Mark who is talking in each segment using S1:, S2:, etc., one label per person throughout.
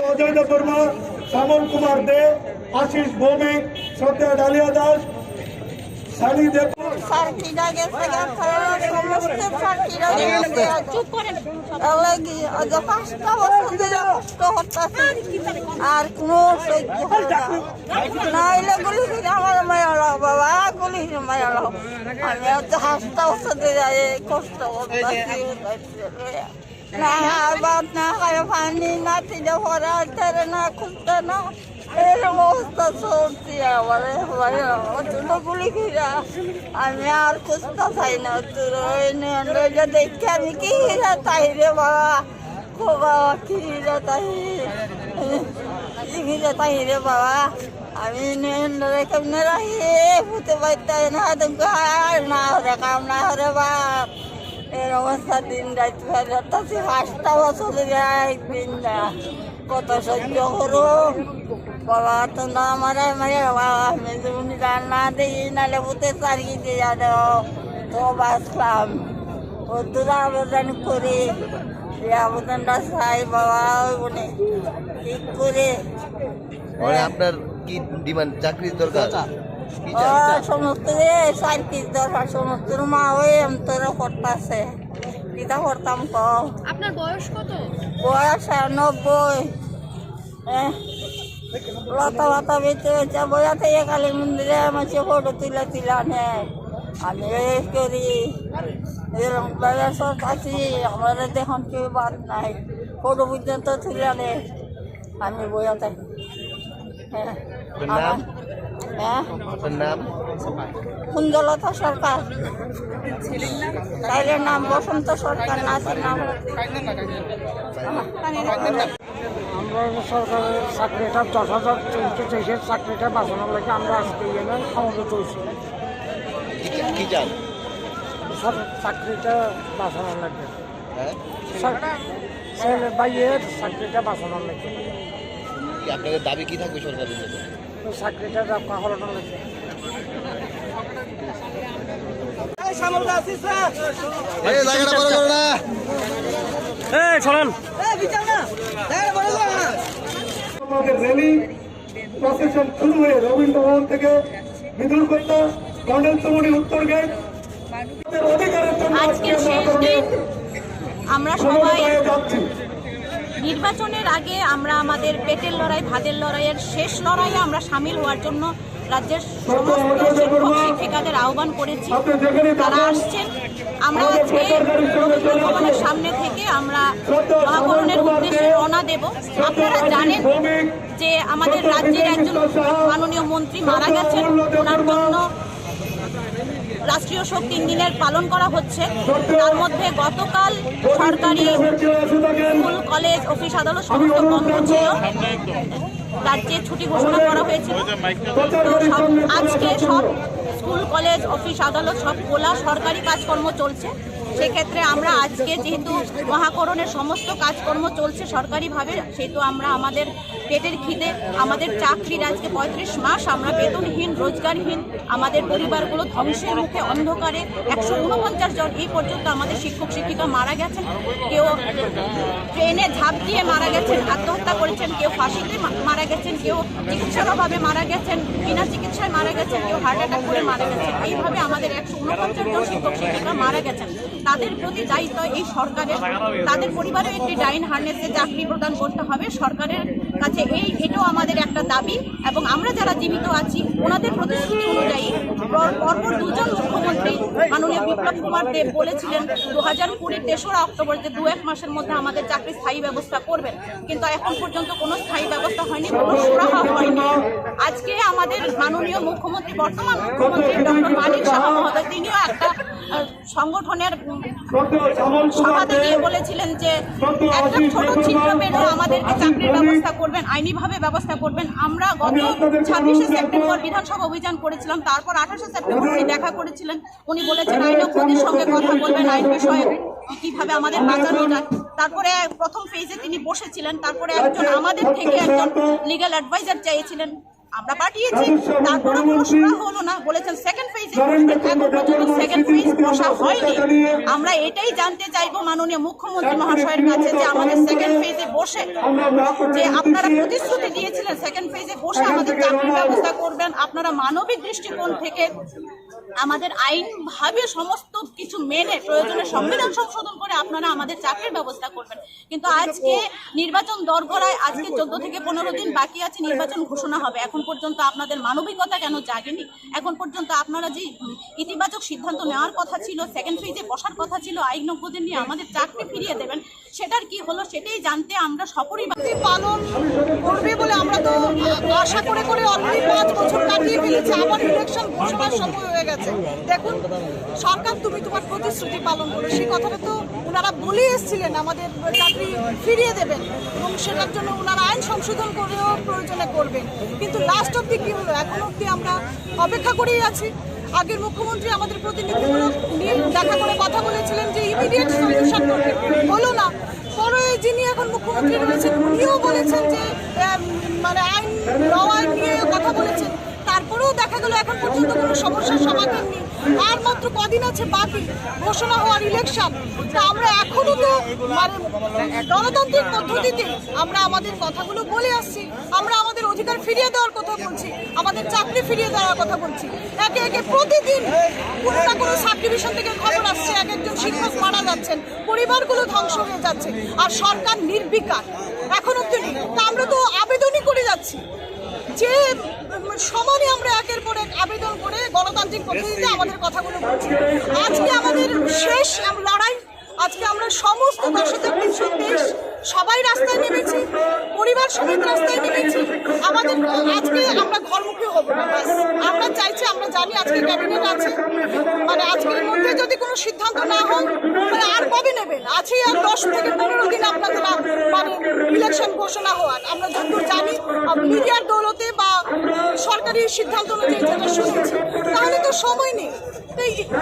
S1: অজয় বর্মা, শ্যামল কুমার দে, আশিস ভৌমিক, শ্রদ্ধা ডালিয়া দাস, সানি দেব।
S2: সার্কিটা গেছে, সমস্ত সার্কিটা গেছে। চুপ করেন, আজ 5টা বছর ধরে কষ্ট হচ্ছে, আর কোনো সহ্য হয় না। এলে গুলি করে আমার মায়েরা, বাবা গুলি করে মায়েরা, আমি 5টা বছর ধরে কষ্ট করতেছি। না ভাত না খায়, পানি না তিলে ভরা না খুলতে না, এরকম অবস্থা চলছি আমার। গুলি ঘিরা আমি আর খুঁজতে চাই না, তোর দেখে আমি কি হিরা তাই রে বাবা, বাবা কি হিরা তাই, হিরা তাই রে বাবা। আমি কেমনে রাখি ফুটে পাইতাই না, আর না হরে কাম না হরে বাপ, এর অবস্থা দিন রাত ফেরতাছি। 5টা বছর একদিন না, কত সহ্য করো বাবা। তো না মারে মারে বাবা, আমি যেমন রান্না দিই নালে বুতে চারিয়ে দিয়ে দাও তো বাঁচলাম। ও দূরা আবেদন করি, আবেদনটা চাই বাবা, ওই ঠিক করে।
S3: আপনার কি ডিমান্ড? চাকরির দরকার,
S2: সমস্ত চাকরির দরকার, সমস্ত মা ওই অন্তরে করতেছে, কিতা করতাম কম।
S4: আপনার বয়স কত?
S2: বয়স 90। লতা লতা বেঁচে বেঁচে বইয়া থেকে কালী মন্দিরে আমার ফটো তুলে তুলে নেয়, আমি করি এরকম ব্যবসা আছি। আমাদের দেখুন কেউ বাদ নাই, ফটো পর্যন্ত তুলে নেয়, আমি বইয়া থাকি। হ্যাঁ,
S3: নাম
S2: কুঞ্জলতা সরকার, তাইলের নাম বসন্ত সরকার, নাচের নাম।
S5: আমরা সরকারের চাকরিটা 10,323 চাকরিটা বাঁচানোর লাগে আমরা আজকে এনে সমবেত হয়েছি। সব চাকরিটা বাঁচানোর লাগে, ছেলে ভাইয়ের চাকরিটা বাঁচানোর লাগে।
S3: আপনাদের দাবি কি থাকবে সরকারের কাছে?
S5: চাকরিটা রক্ষা করানোর লাগে।
S1: আমাদের র্যালি প্রসেশন শুরু হয়ে রবীন্দ্র ভবন থেকে বিদুরকন্যা কর্নেলতমণি উত্তর গেট অধিকারের জন্য
S4: আজকের শেষ দিন। আমরা সবাই নির্বাচনের আগে আমরা আমাদের পেটের লড়াই, ভাতের লড়াইয়ের শেষ লড়াইয়ে আমরা সামিল হওয়ার জন্য রাজ্যের সমস্ত শিক্ষক শিক্ষিকাদের আহ্বান করেছি, তারা আসছেন। আমরা আজকে রবীন্দ্র ভবনের সামনে থেকে আমরা মহাকরণের উদ্দেশ্যে রওনা দেব। আপনারা জানেন যে আমাদের রাজ্যের একজন মাননীয় মন্ত্রী মারা গেছেন, ওনার জন্য রাষ্ট্রীয় শোক 3 দিনের পালন করা হচ্ছে। তার মধ্যে গতকাল সরকারি স্কুল, কলেজ, অফিস, আদালত সমস্ত বন্ধ ছিল, রাজ্যে ছুটি ঘোষণা করা হয়েছিল। তো আজকে সব স্কুল, কলেজ, অফিস, আদালত সব খোলা, সরকারি কাজকর্ম চলছে। সেক্ষেত্রে আমরা আজকে যেহেতু মহাকরণের সমস্ত কাজকর্ম চলছে সরকারিভাবে, সেহেতু আমরা আমাদের পেটের খিদে, আমাদের চাকরির আজকে 35 মাস আমরা বেতনহীন, রোজগারহীন, আমাদের পরিবারগুলো ধ্বংসের মুখে, অন্ধকারে। 149 জন এই পর্যন্ত আমাদের শিক্ষক শিক্ষিকা মারা গেছেন, কেউ ট্রেনে ঝাঁপ দিয়ে মারা গেছেন, আত্মহত্যা করেছেন, কেউ ফাঁসিতে মারা গেছেন, কেউ চিকিৎসার অভাবে মারা গেছেন, বিনা চিকিৎসায় মারা গেছেন, কেউ হার্ট অ্যাটাক করে মারা গেছেন। এইভাবে আমাদের 149 জন শিক্ষক শিক্ষিকা মারা গেছেন। তাদের প্রতি দায়িত্ব এই সরকারের, তাদের পরিবারেও একটি ডাইন হার্নেসে চাকরি প্রদান করতে হবে সরকারের কাছে। এটাও আমাদের একটা দাবি, এবং আমরা যারা জীবিত আছি ওনাদের প্রতিশ্রুতি অনুযায়ী পরপর 2 জন মুখ্যমন্ত্রী মাননীয় বিপ্লব কুমার দেব বলেছিলেন 2020 তেসরা অক্টোবর যে 2-1 মাসের মধ্যে আমাদের চাকরির স্থায়ী ব্যবস্থা করবেন, কিন্তু এখন পর্যন্ত কোনো স্থায়ী ব্যবস্থা হয়নি, কোনো সুরাহা হয়নি। আজকে আমাদের মাননীয় মুখ্যমন্ত্রী, বর্তমান মুখ্যমন্ত্রী ডক্টর মানিক সাহা মহোদয়, তিনিও একটা সংগঠনের সভাতে গিয়ে বলেছিলেন যে একটা ছোট ছিদ্র বেঁধে আমাদেরকে চাকরির ব্যবস্থা করবেন, আইনিভাবে ব্যবস্থা করবেন। আমরা গত 26শে সেপ্টেম্বর বিধানসভা অভিযান করেছিলাম, তারপর 28শে সেপ্টেম্বর উনি দেখা করেছিলেন, উনি বলেছেন আইনজ্ঞদের সঙ্গে কথা বলবেন আইন বিষয়ে কিভাবে আমাদের বাঁচানো যায়। তারপরে প্রথম ফেজে তিনি বসেছিলেন, তারপরে একজন আমাদের থেকে একজন লিগ্যাল অ্যাডভাইজার চেয়েছিলেন, আমরা পাঠিয়েছি, তারপরে কোনো সুরা হলো না, বলেছেন সেকেন্ড ফেজে এখন পর্যন্ত সেকেন্ড ফেজ বসা হয়নি। আমরা এটাই জানতে চাইবো মাননীয় মুখ্যমন্ত্রী মহাশয়ের কাছে যে আমাদের সেকেন্ড ফেজে বসে, যে আপনারা প্রতিশ্রুতি দিয়েছিলেন সেকেন্ড ফেজে বসে আমাদের চাকরির ব্যবস্থা করবেন, আপনারা মানবিক দৃষ্টিকোণ থেকে আমাদের আইনভাবে সমস্ত কিছু মেনে প্রয়োজনে সংবিধান সংশোধন করে আপনারা আমাদের চাকরির ব্যবস্থা করবেন। কিন্তু আজকে নির্বাচন দরগড়ায়, আজকে 14 থেকে 15 দিন বাকি আছে নির্বাচন ঘোষণা হবে, এখন পর্যন্ত আপনাদের মানবিকতা কেন জাগেনি? এখন পর্যন্ত আপনারা যে ইতিবাচক সিদ্ধান্ত নেওয়ার কথা ছিল, সেকেন্ড ফেজে বসার কথা ছিল, আইনজ্ঞদের নিয়ে আমাদের চাকরি ফিরিয়ে দেবেন, সেটার কি হলো সেটাই জানতে আমরা সপরিবার
S2: পালন করবে বলে আমরা তো আশা করে অলরেডি 5 বছর কাটিয়ে ফেলেছি, আবার ইলেকশন ঘোষণার সময় হয়ে গেছে। দেখুন সরকার, তুমি তোমার প্রতিশ্রুতি পালন করো, সেই কথাটা তো ওনারা বলে এসেছিলেন আমাদের চাকরি ফিরিয়ে দেবেন এবং সেটার জন্য ওনারা আইন সংশোধন করেও প্রয়োজনে করবেন। কিন্তু লাস্ট অব্দি কি হলো, এখন অব্দি আমরা অপেক্ষা করেই আছি। আগের মুখ্যমন্ত্রী আমাদের প্রতিনিধিগুলো নিয়ে দেখা করে কথা বলেছিলেন যে ইমিডিয়েট সলিউশন করবেন, হলো না। পরে যিনি এখন মুখ্যমন্ত্রী রয়েছেন উনিও বলেছেন যে মানে আইন নিয়ে কথা বলেছেন, তারপরেও দেখা গেল এখন পর্যন্ত কোনো সমস্যার সমাধান নেই। আর মাত্র কদিন আছে বাকি ঘোষণা হওয়ার ইলেকশন, তা আমরা এখনো তো মানে গণতান্ত্রিক পদ্ধতিতে আমরা আমাদের কথাগুলো বলে আসছি, আমরা আমাদের অধিকার ফিরিয়ে দেওয়ার কথা বলছি, আমাদের চাকরি ফিরিয়ে দেওয়ার কথা বলছি। একে একে প্রতিদিন কোনো না কোনো সাব ডিভিশন থেকে খবর আসছে, এক একজন শিক্ষক মারা যাচ্ছেন, পরিবারগুলো ধ্বংস হয়ে যাচ্ছে, আর সরকার নির্বিকার এখন অব্দি নেই। তা আমরা তো আবেদনই করে যাচ্ছি যে সমানে আমরা একের পর এক আবেদন করে গণতান্ত্রিক পদ্ধতিতে আমাদের কথাগুলো বলছি। আজকে আমাদের শেষ লড়াই, আজকে আমরা সমস্ত 10,323 সবাই রাস্তায় নেমেছি, পরিবার সমেত রাস্তায় নেমেছি। আমাদের আজকে আমরা ঘরমুখী হব না, আমরা চাইছি, আমরা জানি আজকে ক্যাবিনেট আছে, মানে আজকের মধ্যে যদি কোনো সিদ্ধান্ত না হয় তাহলে আর কবে নেবেন? আছে আর 10 থেকে 15 দিন আপনাদের মানে ইলেকশন ঘোষণা হওয়ার। আমরা যতদূর জানি মিডিয়ার দৌলতে বা সরকারি সিদ্ধান্ত অনুযায়ী যেটা শুনেছি, তাহলে তো সময় নেই,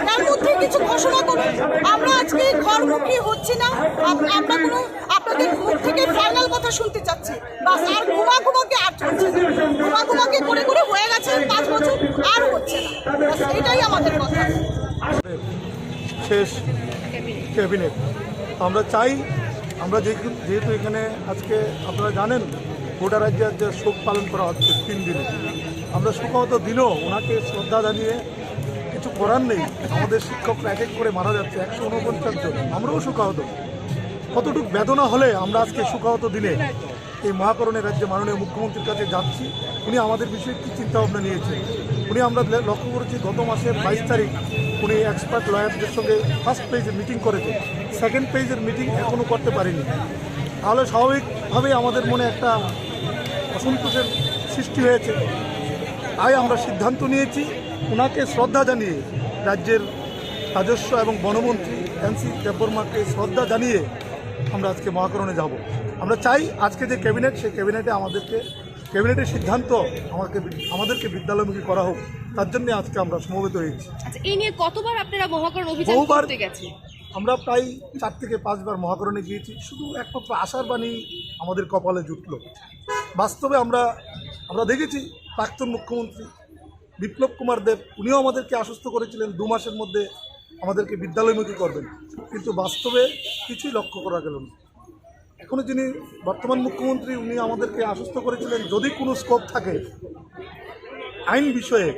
S2: তার মধ্যে কিছু ঘোষণা করুন। আমরা আজকে ঘরমুখী হচ্ছি না, আমরা কোনো আপনাদের মুখ থেকে ফাইনাল কথা শুনতে চাচ্ছি। বাস আর ঘুমাকে আর চলছে না, ঘুমাকে করে করে হয়ে গেছে 5 বছর, আর হচ্ছে না। এটাই আমাদের কথা।
S1: শেষ ক্যাবিনেট আমরা চাই, আমরা যেহেতু এখানে আজকে আপনারা জানেন গোটা রাজ্যে যে শোক পালন করা হচ্ছে 3 দিনে, আমরা শোকাহত দিনও ওনাকে শ্রদ্ধা জানিয়ে কিছু করার নেই। আমাদের শিক্ষকরা এক এক করে মারা যাচ্ছে, 149 জন, আমরাও শোকাহত। কতটুকু বেদনা হলে আমরা আজকে শোকাহত দিনে এই মহাকরণের রাজ্যে মাননীয় মুখ্যমন্ত্রীর কাছে যাচ্ছি, উনি আমাদের বিষয়ে কী চিন্তাভাবনা নিয়েছেন। উনি আমরা লক্ষ্য করেছি গত মাসের 22 তারিখ উনি এক্সপার্ট লয়ারদের সঙ্গে ফার্স্ট পেজের মিটিং করেছে, সেকেন্ড পেজের মিটিং এখনও করতে পারেনি। তাহলে স্বাভাবিকভাবেই আমাদের মনে একটা অসন্তোষের সৃষ্টি হয়েছে। তাই আমরা সিদ্ধান্ত নিয়েছি ওনাকে শ্রদ্ধা জানিয়ে, রাজ্যের রাজস্ব এবং বনমন্ত্রী এনসি দেববর্মাকে শ্রদ্ধা জানিয়ে আমরা আজকে মহাকরণে যাব। আমরা চাই আজকে যে ক্যাবিনেট, সেই ক্যাবিনেটের সিদ্ধান্ত আমাদেরকে বিদ্যালয়মুখী করা হোক, তার জন্য আজকে আমরা সমবেত হয়েছি।
S6: আচ্ছা, এই নিয়ে কতবার আপনারা মহাকরণ অভিযান করতে গেছেন?
S1: আমরা প্রায় 4 থেকে 5 বার মহাকরণে গিয়েছি, শুধু একমাত্র আশার বাণী আমাদের কপালে জুটল। বাস্তবে আমরা দেখেছি প্রাক্তন মুখ্যমন্ত্রী বিপ্লব কুমার দেব উনিও আমাদেরকে আশ্বস্ত করেছিলেন 2 মাসের মধ্যে আমাদেরকে বিদ্যালয়মুখী করবেন, কিন্তু বাস্তবে কিছুই লক্ষ্য করা গেল না। এখনও যিনি বর্তমান মুখ্যমন্ত্রী উনি আমাদেরকে আশ্বস্ত করেছিলেন যদি কোনো স্কোপ থাকে আইন বিষয়ে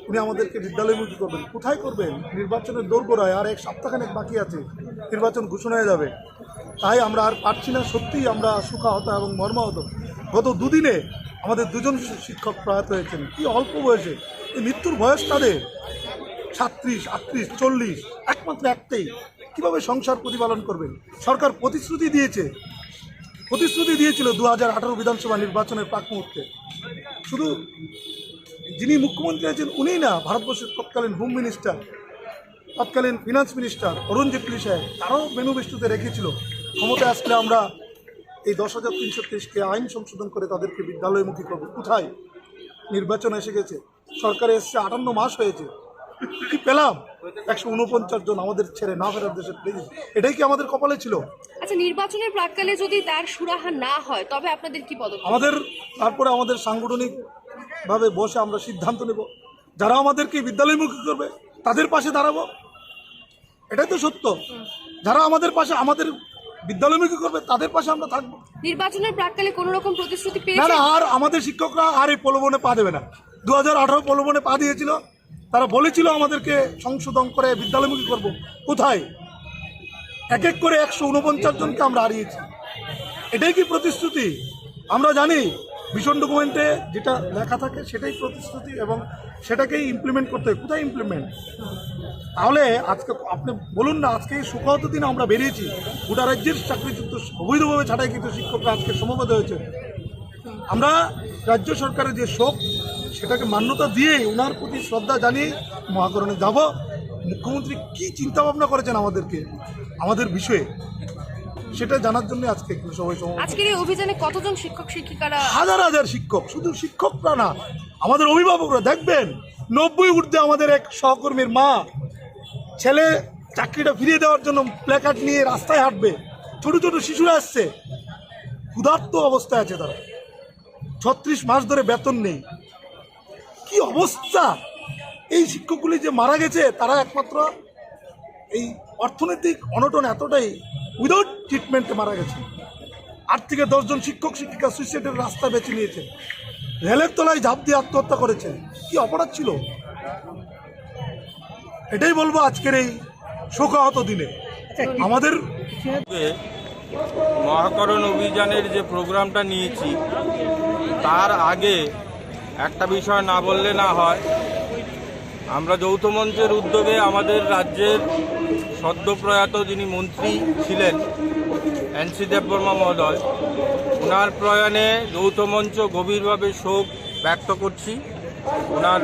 S1: উনি আমাদেরকে বিদ্যালয়মুখী করবেন। কোথায় করবেন? নির্বাচনের দোরগোড়ায় আর 1 সপ্তাহখানেক বাকি আছে, নির্বাচন ঘোষণা হয়ে যাবে। তাই আমরা আর পারছি না, সত্যিই আমরা শোকাহত এবং মর্মাহত। গত 2 দিনে আমাদের 2 জন শিক্ষক প্রয়াত হয়েছেন, কি অল্প বয়সে। এই মৃত্যুর বয়স তাদের 37, 38, 40, একমাত্র একটাই, কীভাবে সংসার প্রতিপালন করবেন? সরকার প্রতিশ্রুতি দিয়েছিল 2018 বিধানসভা নির্বাচনের প্রাক মুহূর্তে। শুধু যিনি মুখ্যমন্ত্রী আছেন উনিই না, ভারতবর্ষের তৎকালীন হোম মিনিস্টার, তৎকালীন ফিনান্স মিনিস্টার অরুণ জেটলি সাহেব, তারাও মেনুবেষ্টুতে রেখেছিল ক্ষমতায় আসলে আমরা এই 10,323কে আইন সংশোধন করে তাদেরকে বিদ্যালয়মুখী করব। কোথায়? নির্বাচন এসে গেছে, সরকারে এসছে 58 মাস হয়েছে, কি পেলাম? 149 জন আমাদের ছেড়ে না ফেরার দেশের প্রেসিডেন্ট। এটাই কি আমাদের কপালে ছিল?
S6: আচ্ছা, নির্বাচনের প্রাক্কালে যদি তার সুরাহা না হয় তবে আপনাদের কি পদক্ষেপ?
S1: তারপরে আমাদের সাংগঠনিক একভাবে বসে আমরা সিদ্ধান্ত নেব, যারা আমাদেরকে বিদ্যালয়মুখী করবে তাদের পাশে দাঁড়াবো। এটাই তো সত্য। যারা আমাদের পাশে, আমাদের বিদ্যালয়মুখী করবে তাদের পাশে আমরা থাকবো।
S6: নির্বাচনের প্রাক্কালে কোনো রকম প্রতিশ্রুতি
S1: না
S6: পেয়েছেন?
S1: না, আর আমাদের শিক্ষকরা আর এই প্রলোভনে পা দেবে না। 2018 প্রলোভনে পা দিয়েছিল, তারা বলেছিল আমাদেরকে সংশোধন করে বিদ্যালয়মুখী করব। কোথায়? এক এক করে 149 জনকে আমরা হারিয়েছি। এটাই কি প্রতিশ্রুতি? আমরা জানি মিশন ডকুমেন্টে যেটা লেখা থাকে সেটাই প্রতিশ্রুতি এবং সেটাকেই ইমপ্লিমেন্ট করতে হয়। কোথায় ইমপ্লিমেন্ট? তাহলে আজকে আপনি বলুন না, আজকে সুখবর দিনে আমরা বেরিয়েছি, গোটা রাজ্যের চাকরিচ্যুত অবৈধভাবে ছাঁটাই কিন্তু শিক্ষকরা আজকে সমবেত হয়েছে। আমরা রাজ্য সরকারের যে শোক সেটাকে মান্যতা দিয়ে ওনার প্রতি শ্রদ্ধা জানিয়ে মহাকরণে যাব। মুখ্যমন্ত্রী কি চিন্তা ভাবনা করেছেন আমাদের বিষয়ে সেটা জানার জন্য আজকে সবাই সমবেত।
S6: আজকের এই অভিযানে কতজন শিক্ষক শিক্ষিকারা?
S1: হাজার হাজার শিক্ষক, শুধু শিক্ষকরা না, আমাদের অভিভাবকরা দেখবেন 90 ঊর্ধ্বে আমাদের এক সহকর্মীর মা ছেলে চাকরিটা ফিরিয়ে দেওয়ার জন্য প্ল্যাকার্ড নিয়ে রাস্তায় হাঁটবে। ছোট ছোট শিশুরা আসছে, ক্ষুধার্ত অবস্থায় আছে তারা, 36 মাস ধরে বেতন নেই। কি অবস্থা! এই শিক্ষকগুলি যে মারা গেছে তারা একমাত্র এই অর্থনৈতিক অনটন এতটাই, উইদাউট ট্রিটমেন্টে মারা গেছে। 8 থেকে 10 জন শিক্ষক শিক্ষিকা সুইসাইডের রাস্তা বেছে নিয়েছে, রেলের তলায় ঝাঁপ দিয়ে আত্মহত্যা করেছে। কি অপরাধ ছিল? এটাই বলবো আজকের এই শোকাহত দিনে আমাদের
S7: মহাকরণ অভিযানের যে প্রোগ্রামটা নিয়েছি তার আগে একটা বিষয় না বললে না হয়। আমরা যৌথ মঞ্চের উদ্যোগে আমাদের রাজ্যের সদ্যপ্রয়াত যিনি মন্ত্রী ছিলেন এনসি দেববর্মা মহোদয়, ওনার প্রয়াণে যৌথ মঞ্চ গভীরভাবে শোক ব্যক্ত করছি। ওনার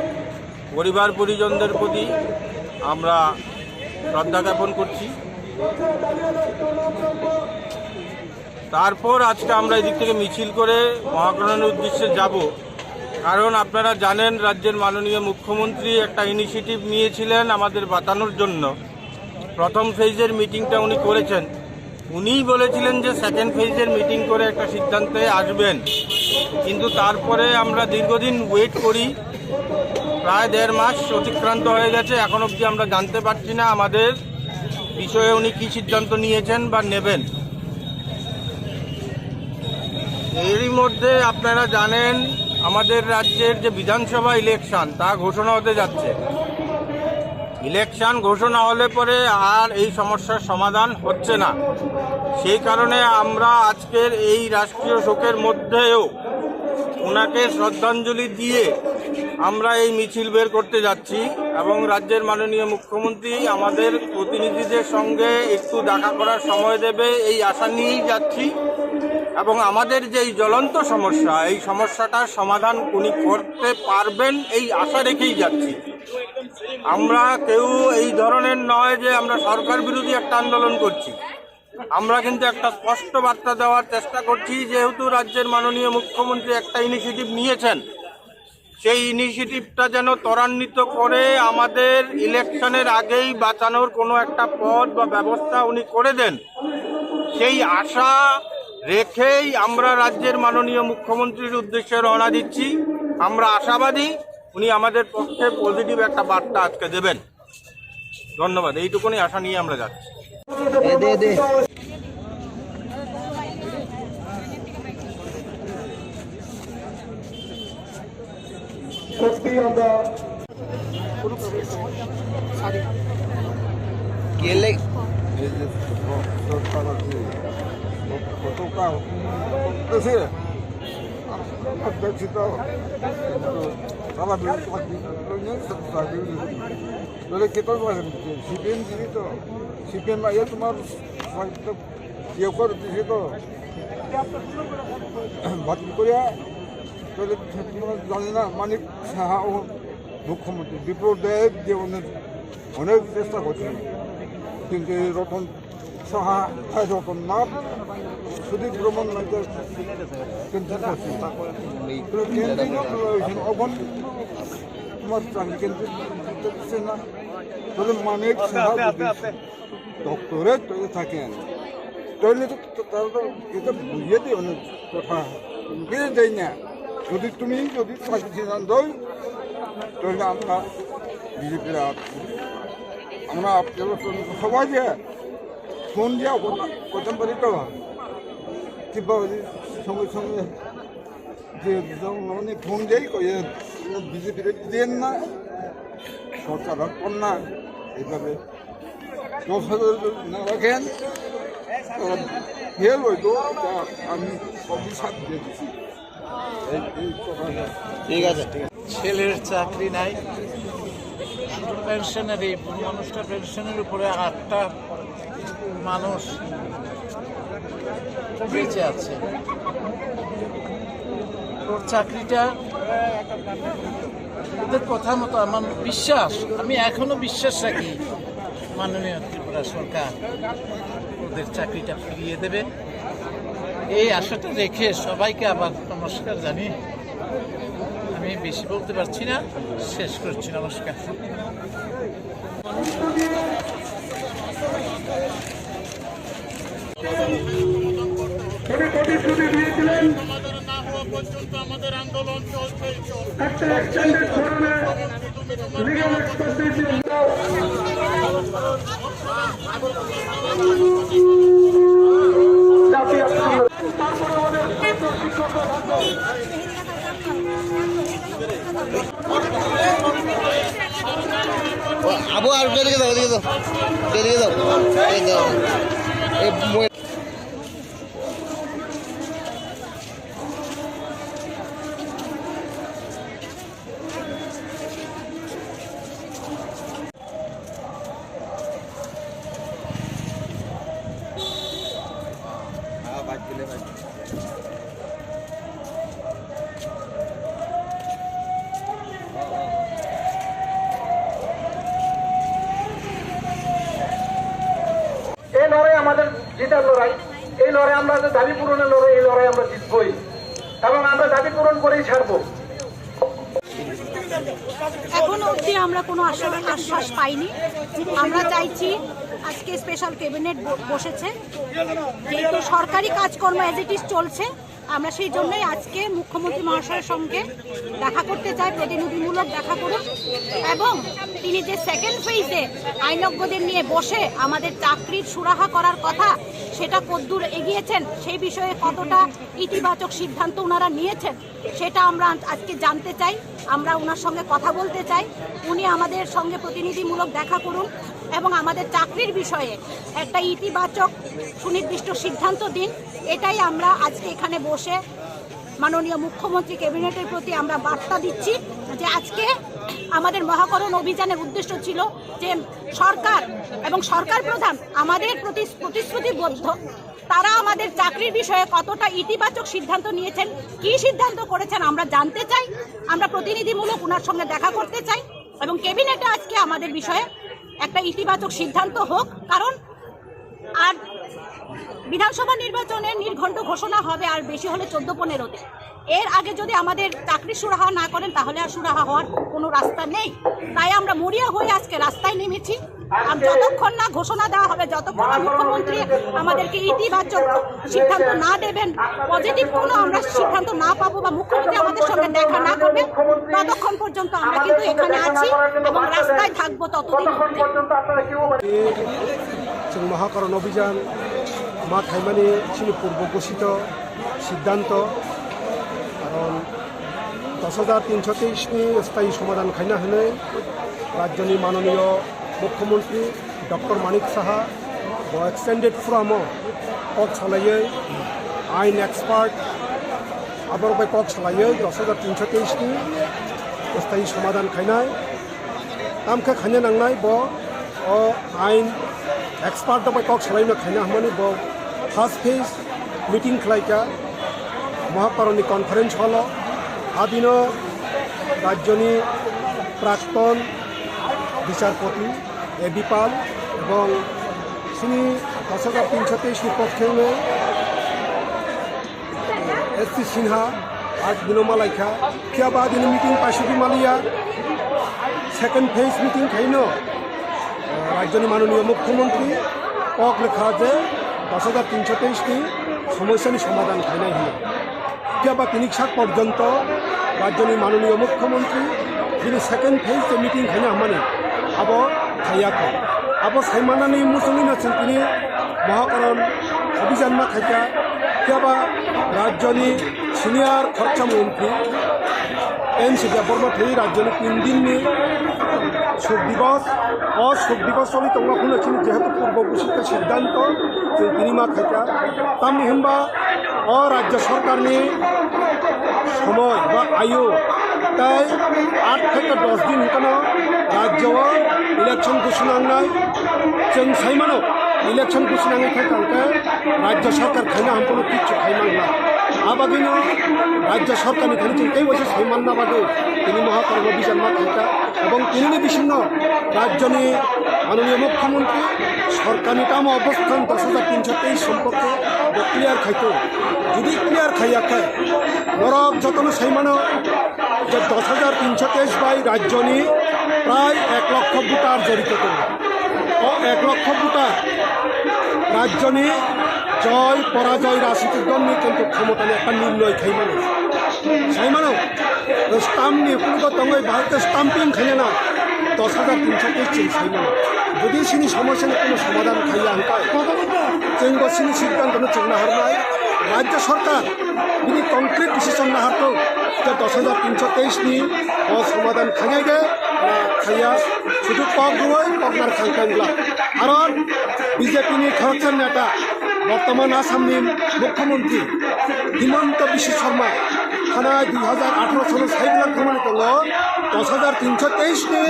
S7: পরিবার পরিজনদের প্রতি আমরা শ্রদ্ধা জ্ঞাপন করছি। তারপর আজকে আমরা এদিক থেকে মিছিল করে মহাকরণের উদ্দেশ্যে যাব, কারণ আপনারা জানেন রাজ্যের মাননীয় মুখ্যমন্ত্রী একটা ইনিশিয়েটিভ নিয়েছিলেন আমাদের বাঁচানোর জন্য। প্রথম ফেজের মিটিংটা উনি করেছেন, উনিই বলেছিলেন যে সেকেন্ড ফেজের মিটিং করে একটা সিদ্ধান্তে আসবেন, কিন্তু তারপরে আমরা দীর্ঘদিন ওয়েট করি, প্রায় 1.5 মাস অতিক্রান্ত হয়ে গেছে, এখন অবধি আমরা জানতে পারছি না আমাদের বিষয়ে উনি কী সিদ্ধান্ত নিয়েছেন বা নেবেন। এরই মধ্যে আপনারা জানেন আমাদের রাজ্যের যে বিধানসভা ইলেকশন তা ঘোষণা হতে যাচ্ছে। ইলেকশন ঘোষণা হলে পরে আর এই সমস্যার সমাধান হচ্ছে না। সেই কারণে আমরা আজকের এই রাষ্ট্রীয় শোকের মধ্যেও ওনাকে শ্রদ্ধাঞ্জলি দিয়ে আমরা এই মিছিল বের করতে যাচ্ছি এবং রাজ্যের মাননীয় মুখ্যমন্ত্রী আমাদের প্রতিনিধিদের সঙ্গে একটু দেখা করার সময় দেবে এই আশা নিয়েই যাচ্ছি এবং আমাদের যে এই জ্বলন্ত সমস্যা, এই সমস্যাটার সমাধান উনি করতে পারবেন এই আশা রেখেই যাচ্ছি। আমরা কেউ এই ধরনের নয় যে আমরা সরকার বিরোধী একটা আন্দোলন করছি, আমরা কিন্তু একটা স্পষ্ট বার্তা দেওয়ার চেষ্টা করছি। যেহেতু রাজ্যের মাননীয় মুখ্যমন্ত্রী একটা ইনিশিয়েটিভ নিয়েছেন, সেই ইনিশিয়েটিভটা যেন ত্বরান্বিত করে আমাদের ইলেকশনের আগেই বাঁচানোর কোনো একটা পথ বা ব্যবস্থা উনি করে দেন, সেই আশা রেখেই আমরা রাজ্যের মাননীয় মুখ্যমন্ত্রীর উদ্দেশ্যে রওনা দিচ্ছি। আমরা আশাবাদী উনি আমাদের পক্ষে পজিটিভ একটা বার্তা আজকে দেবেন। ধন্যবাদ। এইটুকুনি আশা নিয়ে আমরা যাচ্ছি।
S8: সিপিএম আইয়া তোমার ইয়ে করে দিছে তো বাতিল করিয়া, তাহলে তোমরা জানি না মানিক সাহা ও মুখ্যমন্ত্রী বিপ্লব দেব যে অনেক চেষ্টা করছেন, কিন্তু এই রতন সাহা রতন নাথ সুদীপ ভ্রমণ অবন তোমার চাকরি কেন্দ্রে দিচ্ছে না, তাহলে মানিক সাহা ডক্টরে তৈরি থাকেন, তাহলে তো তারা তো এটা বুঝিয়ে দিই অনেক কথা বুঝিয়ে দেয় না, যদি তুমি যদি চাকরি সিদ্ধান্ত দাও তাহলে আমরা বিজেপির আমরা সবাইকে ফোন দিয়ে করতাম পারি তো কিংবা সঙ্গে সঙ্গে যে মানে ফোন দিয়েই বিজেপির দেন না সরকার রাখবেন না এইভাবে 10,000 না রাখেন ফেল হইতো আমি সবই সাথ দিয়ে দিচ্ছি
S3: ঠিক আছে
S9: ছেলের চাকরি নাই, শুধু পেনশনের এই মানুষটা পেনশনের উপরে 8টা মানুষ বেঁচে আছে। ওর চাকরিটা ওদের কথা মতো আমার বিশ্বাস, আমি এখনো বিশ্বাস রাখি মাননীয় ত্রিপুরা সরকার ওদের চাকরিটা ফিরিয়ে দেবে। এই আশাটা রেখে সবাইকে আবার নমস্কার জানি। আমি বেশি বলতে পারছি না, শেষ করছি। নমস্কার।
S7: আমাদের আন্দোলন চলছে।
S3: আবু আর বেরিয়ে দাও, বেরিয়ে দাও, বেরিয়ে দাও,
S5: এই লড়াই আমাদের জিতার লড়াই, এই লড়াই আমরা দাবি পূরণের লড়াই, এই লড়াই আমরা জিতবই এবং আমরা দাবি পূরণ করেই ছাড়বো।
S4: এখনো অবধি আমরা কোনো আশ্বাস পাইনি। আমরা চাইছি, আজকে স্পেশাল ক্যাবিনেট বসেছে, যেহেতু সরকারি কাজকর্ম অ্যাজ ইট ইজ চলছে, আমরা সেই জন্যই আজকে মুখ্যমন্ত্রী মহাশয়ের সঙ্গে দেখা করতে চাই, প্রতিনিধিমূলক দেখা করুন এবং তিনি যে সেকেন্ড ফেজে আইনজ্ঞদের নিয়ে বসে আমাদের চাকরির সুরাহা করার কথা, সেটা কতদূর এগিয়েছেন, সেই বিষয়ে কতটা ইতিবাচক সিদ্ধান্ত ওনারা নিয়েছেন, সেটা আমরা আজকে জানতে চাই। আমরা ওনার সঙ্গে কথা বলতে চাই, উনি আমাদের সঙ্গে প্রতিনিধিমূলক দেখা করুন এবং আমাদের চাকরির বিষয়ে একটা ইতিবাচক সুনির্দিষ্ট সিদ্ধান্ত দিন। এটাই আমরা আজকে এখানে বসে মাননীয় মুখ্যমন্ত্রী ক্যাবিনেটের প্রতি আমরা বার্তা দিচ্ছি যে আজকে আমাদের মহাকরণ অভিযানের উদ্দেশ্য ছিল যে সরকার এবং সরকার প্রধান আমাদের প্রতিশ্রুতিবদ্ধ, তারা আমাদের চাকরির বিষয়ে কতটা ইতিবাচক সিদ্ধান্ত নিয়েছেন, কি সিদ্ধান্ত করেছেন আমরা জানতে চাই। আমরা প্রতিনিধিমূলক ওনার সঙ্গে দেখা করতে চাই এবং ক্যাবিনেটে আজকে আমাদের বিষয়ে একটা ইতিবাচক সিদ্ধান্ত হোক, কারণ আর বিধানসভা নির্বাচনের নির্ঘণ্ট ঘোষণা হবে আর বেশি হলে 14-15-তে। এর আগে যদি আমাদের চাকরি সুরাহা না করেন তাহলে আর সুরাহা হওয়ার কোনো রাস্তা নেই। তাই আমরা মরিয়া হয়ে আজকে রাস্তায় নেমেছি। যতক্ষণ না ঘোষণা দেওয়া হবে, যতক্ষণ মুখ্যমন্ত্রী আমাদেরকে ইতিবাচক সিদ্ধান্ত না দেবেন, পজিটিভ কোনো আমরা সিদ্ধান্ত না পাবো বা মুখ্যমন্ত্রী আমাদের সঙ্গে দেখা না করবে, ততক্ষণ পর্যন্ত আমরা কিন্তু এখানে আছি এবং রাস্তায় থাকবো ততদিন।
S5: जों महाकरण अभियान मा थाइमानि जोंनि पूर्व घोषित सिद्धांत कारण 10,323 स्थायी समाधान खायना होनाय राज्यनि माननीय मुख्यमंत्री डॉक्टर मानिक साहा एक्सटेंडेड फोरामाव कक सालायै आइन एक्सपार्ट आबारबाय कक सालायै 10,323 स्थायी समाधान खायनाय तामखे खायनो नांनाय ब आइन एक्सपार्ट दबाय कक सालायनो खायना हमनि ब फर्स्ट फेज मीटिंग खालायका महाकरणनि कन्फारेन्स हल आदिनो राज्यनि प्राक्तन विचारपति ए.बी. पाल এবং তিনি 10,323 পক্ষে एस.सी. सिन्हा आठ बिनोमा लाइखा क्या बाद इन मीटिंग पाशुदी मालिया सेकेंड फेज मीटिंग खाइनो राज्यनि माननीय मुख्यमंत्री कक लेखा जे 10,323 समस्यानि समाधान खायनाय होनो কিয়াবা তিনিকসাক পর্যন্ত রাজ্যনি মাননীয় মুখ্যমন্ত্রী যিনি সেকেন্ড ফেজ যে মিটিং খাইনা মানে আবো খাইয়াকে আবো সাইমানানি মুসলিম আছেন তিনি মহাকরণ অভিযান মা খাইকা কিয়াবা রাজ্যনি সিনিয়র খরচা মন্ত্রী এনসি বর্মা থৈ রাজ্যনি 3 দিননি শোক দিবস চলি তংলা শুনেছেন যেহেতু পূর্ব ঘোষিত সিদ্ধান্ত যে তিনি মা খাইকা তামনি হিমবা রাজ্য সরকারনি সময় বা আয়ু তাই 8 থেকে 10 দিন কেন রাজ্য ইলেকশন ঘোষণা নাই जों साइमानो इलेक्शन घोषणा थांखे राज्य सरकार खाना हमको किच्छु खाइमानला आबादिनो राज्य सरकार जों कई बছর साइमानना बादे তিনি মহাকর্ম অভিযান মা খাইকা এবং তিনি বিভিন্ন রাজ্যনি মাননীয় মুখ্যমন্ত্রী সরকারি কাম অবস্থান 10,323 সম্পর্কে ক্লিয়ার খাইতো যদি ক্লিয়ার খাইয়াকে নরক যতন সাইমানো যে 10,323 বাই রাজ্যনি প্রায় 1 লক্ষ ভোটার জড়িত করে 1 লক্ষ ভোটার রাজ্যনি জয় পরাজয় রাজনীতির জন্য কিন্তু ক্ষমতা নিয়ে একটা নির্ণয় খাইমানো সাইমানো স্টাম্প নিয়ে কোনো তঙ্গই ভারতের স্টাম্পিং খাইলে না 10,323 সাইমানো যদি সিনি সমস্যা কোনো সমাধান খাইয়া আনকায় जों सिनि सिद्धांत चलना हरनाय राज्य सरकार बिनि कंक्रीट डिसीजन ना हारतो जे 10,323 नि समाधान खाइगे खाइया शुधु पगनार खाइकांगला कारण बीजेपी नि खरचर नेता बर्तमान आसामनि मुख्यमंत्री हिमंत बिश्व शर्मा खाना 2018 साल साइबला खामानि दङ 10,323 नि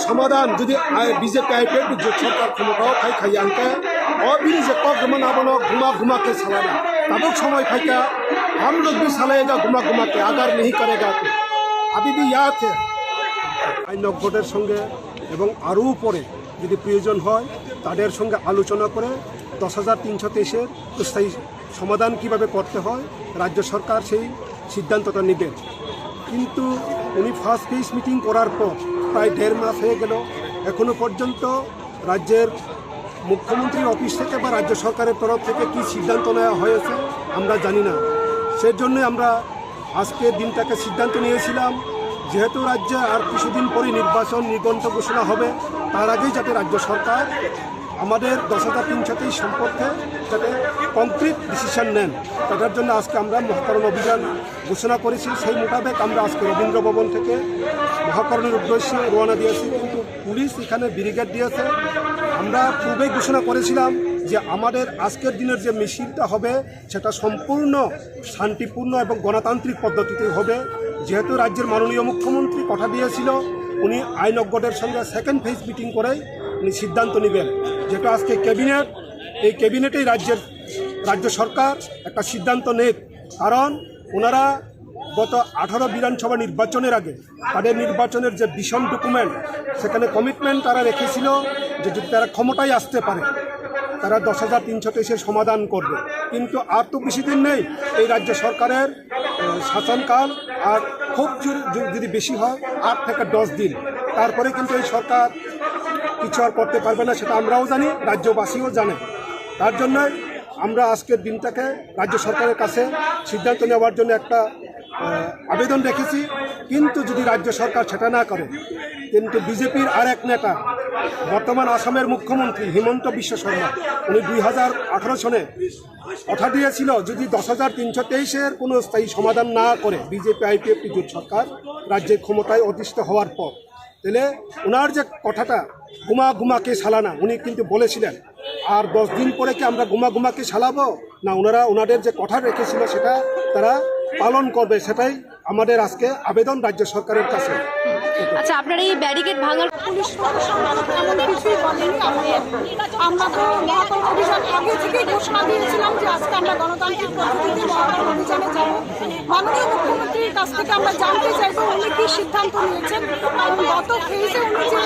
S5: समाधान যদি বিজেপি আইপিএফ জোট সরকার ক্ষমতাও খাই আনতে অবিনি যে কগমন আবনো घुमा के सालाना तब समय फाइका हम लोग भी सालाएगा घुमा के अगर नहीं करेगा तो अभी भी याद है আইন ভোটের সঙ্গে এবং আরও উপরে যদি প্রয়োজন হয় তাদের সঙ্গে আলোচনা করে 10,323-এর স্থায়ী সমাধান কিভাবে করতে হয় রাজ্য সরকার সেই সিদ্ধান্তটা নেবে কিন্তু উনি ফার্স্ট ফেজ মিটিং করার পর প্রায় 1.5 মাস হয়ে গেল এখনো পর্যন্ত রাজ্যের মুখ্যমন্ত্রীর অফিস থেকে বা রাজ্য সরকারের তরফ থেকে কি সিদ্ধান্ত নেওয়া হয়েছে আমরা জানি না সেজন্য আমরা আজকের দিনটাকে সিদ্ধান্ত নিয়েছিলাম যেহেতু রাজ্যে আর কিছুদিন পরে নির্বাচন নির্গন্ত ঘোষণা হবে তার আগেই যাতে রাজ্য সরকার আমাদের 10,323 সম্পর্কে যাতে কংক্রিট ডিসিশন নেন তার জন্য আজকে আমরা মহাকরণ অভিযান ঘোষণা করেছি সেই মোতাবেক আমরা আজকে রবীন্দ্র ভবন থেকে মহাকরণের উদ্দেশ্যে রওনা দিয়েছি কিন্তু পুলিশ এখানে ব্রিগেড দিয়েছে আমরা পূর্বেই ঘোষণা করেছিলাম যে আমাদের আজকের দিনের যে মিছিলটা হবে সেটা সম্পূর্ণ শান্তিপূর্ণ এবং গণতান্ত্রিক পদ্ধতিতে হবে যেহেতু রাজ্যের মাননীয় মুখ্যমন্ত্রী কথা দিয়েছিল উনি আইনজ্ঞদের সঙ্গে সেকেন্ড ফেজ মিটিং করেই উনি সিদ্ধান্ত নেবেন যেটা আজকে ক্যাবিনেট এই ক্যাবিনেটেই রাজ্য সরকার একটা সিদ্ধান্ত নেয় কারণ ওনারা গত 18 বিধানসভা নির্বাচনের আগে তাদের নির্বাচনের যে ভিশন ডকুমেন্ট সেখানে কমিটমেন্ট তারা রেখেছিল যে যদি তারা ক্ষমতায় আসতে পারে তারা 10,323-এর সমাধান করবে কিন্তু আর তো বেশি দিন নেই এই রাজ্য সরকারের শাসনকাল আর খুব যদি বেশি হয় 8 থেকে 10 দিন তারপরে কিন্তু এই সরকার কিছু আর করতে পারবে না সেটা আমরাও জানি রাজ্যবাসীও জানে তার জন্য আমরা আজকের দিনটাকে রাজ্য সরকারের কাছে সিদ্ধান্ত নেওয়ার জন্য একটা আবেদন রেখেছি কিন্তু যদি রাজ্য সরকার সেটা না করে কিন্তু বিজেপির আর এক নেতা বর্তমান আসামের মুখ্যমন্ত্রী হিমন্ত বিশ্ব শর্মা উনি 2018 সনে কথা দিয়েছিল যদি 10,323-এর কোনো স্থায়ী সমাধান না করে বিজেপি আইপিএফ জোট সরকার রাজ্যের ক্ষমতায় অধিষ্ঠিত হওয়ার পর তাহলে ওনার যে কথাটা ঘুমাকে সালানা উনি কিন্তু বলেছিলেন আর 10 দিন পরে কি আমরা ঘুমাকে সালাবো না ওনারা ওনাদের যে কথা রেখেছিল সেটা তারা পালন করবে সেটাই আমাদের আজকে আবেদন রাজ্য সরকারের কাছে
S6: আচ্ছা আপনার এই ব্যারিকেড ভাঙার
S2: পুলিশ প্রশাসন এমন কিছুই বলেনি আমরা তো মহাকরণ অভিযান আগে থেকেই ঘোষণা দিয়েছিলাম যে আজকে আমরা গণতান্ত্রিক পদ্ধতিতে মহাকরণ অভিযানে যাব মাননীয় মুখ্যমন্ত্রীর কাছ থেকে আমরা জানতে চাইবো উনি কি সিদ্ধান্ত নিয়েছেন কারণ গত ফেজে উনি যে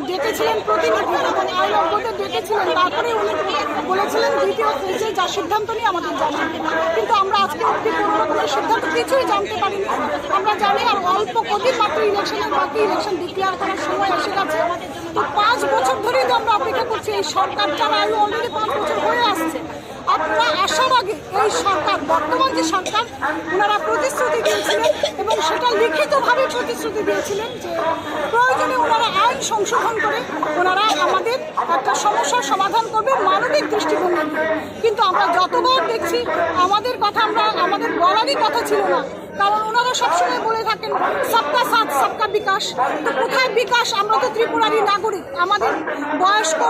S2: ডেকেছিলেন প্রতিনিধি এবং আইনজ্ঞদের ডেকেছিলেন তারপরে উনি বলেছিলেন দ্বিতীয় ফেজে যা সিদ্ধান্ত নিয়ে আমাদের জানান কিন্তু আমরা আজকে অব্দি কোনো রকমের সিদ্ধান্ত কিছুই জানতে পারিনি আমরা জানি আর অল্প কদিন মাত্র ইলেকশনের বাকি ইলেকশন ডিক্লেয়ার করার সময় এসে গেছে তো 5 বছর ধরেই তো আমরা অপেক্ষা করছি এই সরকার তারা অলরেডি 5 বছর হয়ে আসছে। আপনারা আসার আগে এই সরকার, বর্তমান যে সরকার, ওনারা প্রতিশ্রুতি দিয়েছিলেন এবং সেটা লিখিতভাবে প্রতিশ্রুতি দিয়েছিলেন যে প্রয়োজনে ওনারা আইন সংশোধন করে ওনারা আমাদের একটা সমস্যার সমাধান করবে মানবিক দৃষ্টিভঙ্গি নিয়ে। কিন্তু আমরা যতবার দেখছি আমাদের বলারই কথা ছিল না, কারণ ওনারা সবসময় বলে থাকেন সবকা সাথ সবকা বিকাশ। তো কোথায় বিকাশ? আমরা তো ত্রিপুরারই নাগরিক, আমাদের বয়স্ক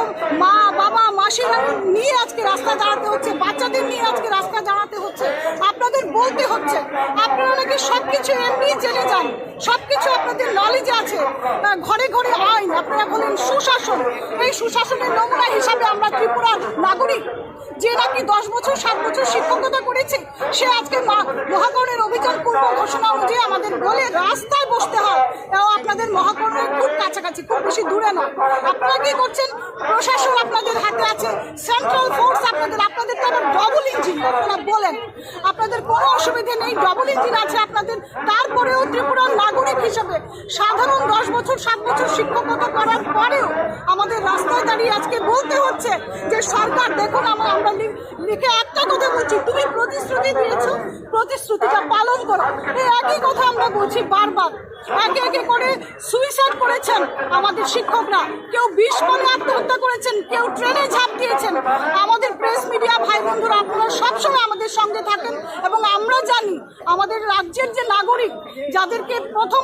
S2: মা বাবা মাসিরা নিয়ে আজকে রাস্তা দাঁড়াতে হচ্ছে, বাচ্চাদের নিয়ে আজকে রাস্তা দাঁড়াতে হচ্ছে, আপনাদের বলতে হচ্ছে। আপনারা নাকি সবকিছু এমনি জেনে যান, সবকিছু আপনাদের নলেজে আছে, ঘরে ঘরে আইন, আপনারা বলেন সুশাসন। এই সুশাসনের নমুনা হিসাবে আমরা ত্রিপুরার নাগরিক, যে নাকি 10 বছর 7 বছর শিক্ষকতা করেছে, সে আজকে মহাকরণের অভিযান পূর্ব ঘোষণা অনুযায়ী আমাদের বলে রাস্তায় বসতে হয়। তাও আপনাদের মহাকরণের খুব কাছাকাছি, খুব বেশি দূরে নয়। আপনারা কি করছেন? প্রশাসন আপনাদের হাতে আছে, সেন্ট্রাল ফোর্স আপনাদের তো আবার ডবল ইঞ্জিন। আপনারা বলেন আপনাদের কোনো অসুবিধা নেই, ডবল ইঞ্জিন আছে আপনাদের। তারপরেও ত্রিপুরার নাগরিক হিসেবে সাধারণ 10 বছর 7 বছর শিক্ষকতা করার পরেও আমাদের রাস্তায় দাঁড়িয়ে আজকে বলতে হচ্ছে যে সরকার দেখুন, আমরা লিখে একটা কথা বলছি, তুমি প্রতিশ্রুতি দিয়েছো, প্রতিশ্রুতিটা পালন করো। এই একই কথা আমরা বলছি বারবার। একে একে করে সুইসাইড করেছেন আমাদের শিক্ষকরা, কেউ বিষ করে আত্মহত্যা করেছেন, কেউ ট্রেনে ঝাঁপ দিয়েছেন। আমাদের প্রেস মিডিয়া ভাই বন্ধুরা, আপনারা সবসময় আমাদের সঙ্গে থাকেন এবং আমরা জানি আমাদের রাজ্যের যে নাগরিক, যাদেরকে প্রথম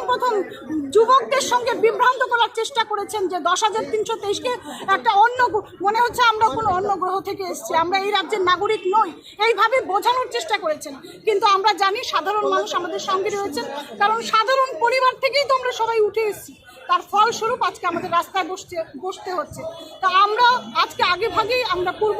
S2: যুবকদের সঙ্গে বিভ্রান্ত করার চেষ্টা করেছেন যে 10,323-কে একটা অন্য মনে হচ্ছে আমরা কোনো অন্য গ্রহ থেকে এসেছি, আমরা এই রাজ্যের নাগরিক নই, এইভাবে বোঝানোর চেষ্টা করেছেন। কিন্তু আমরা জানি সাধারণ মানুষ আমাদের সঙ্গে রয়েছেন, কারণ সাধারণ পরিবার থেকেই তো আমরা সবাই উঠে এসেছি। তার ফলস্বরূপ আজকে আমাদের রাস্তায় বসতে হচ্ছে। তা আমরা আজকে আগে ভাগেই আমরা পূর্ব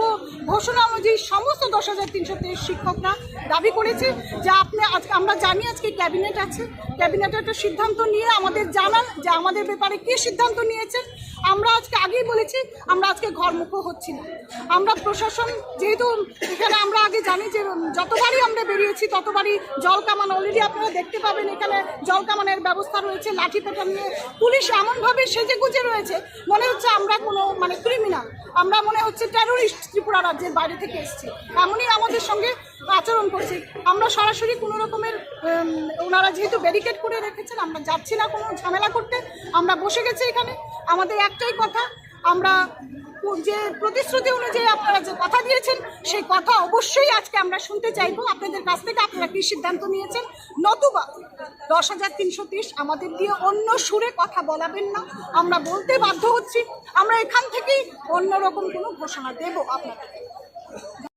S2: ঘোষণা অনুযায়ী সমস্ত 10,323 শিক্ষকরা দাবি করেছি যে আজকে আমরা জানি আজকে ক্যাবিনেট আছে, ক্যাবিনেট একটা সিদ্ধান্ত নিয়ে আমাদের জানান যে আমাদের ব্যাপারে কী সিদ্ধান্ত নিয়েছেন। আমরা আজকে আগেই বলেছি আমরা আজকে ঘরমুখো হচ্ছি না। আমরা প্রশাসন, যেহেতু এখানে আমরা আগে জানি যে যতবারই আমরা বেরিয়েছি ততবারই জল কামান, অলরেডি আপনারা দেখতে পাবেন এখানে জল কামানের ব্যবস্থা রয়েছে, লাঠি পেটা নিয়ে পুলিশ এমনভাবে সেজে গুজে রয়েছে মনে হচ্ছে আমরা কোনো ক্রিমিনাল, আমরা মনে হচ্ছে টেরোরিস্ট, ত্রিপুরা রাজ্যের বাইরে থেকে এসেছি, এমনই আমাদের সঙ্গে আচরণ করছে। আমরা সরাসরি কোনো রকমের, ওনারা যেহেতু ব্যারিকেড করে রেখেছেন, আমরা যাচ্ছি না কোনো ঝামেলা করতে, আমরা বসে গেছি এখানে। আমাদের একটাই কথা, আমরা যে প্রতিশ্রুতি অনুযায়ী আপনারা যে কথা দিয়েছেন সেই কথা অবশ্যই আজকে আমরা শুনতে চাইবো আপনাদের কাছ থেকে। আপনারা কি সিদ্ধান্ত নিয়েছেন, নতুবা 10,330 আমাদের দিয়ে অন্য সুরে কথা বলাবেন না, আমরা বলতে বাধ্য হচ্ছি। আমরা এখান থেকেই অন্যরকম কোনো ঘোষণা দেব আপনাদের।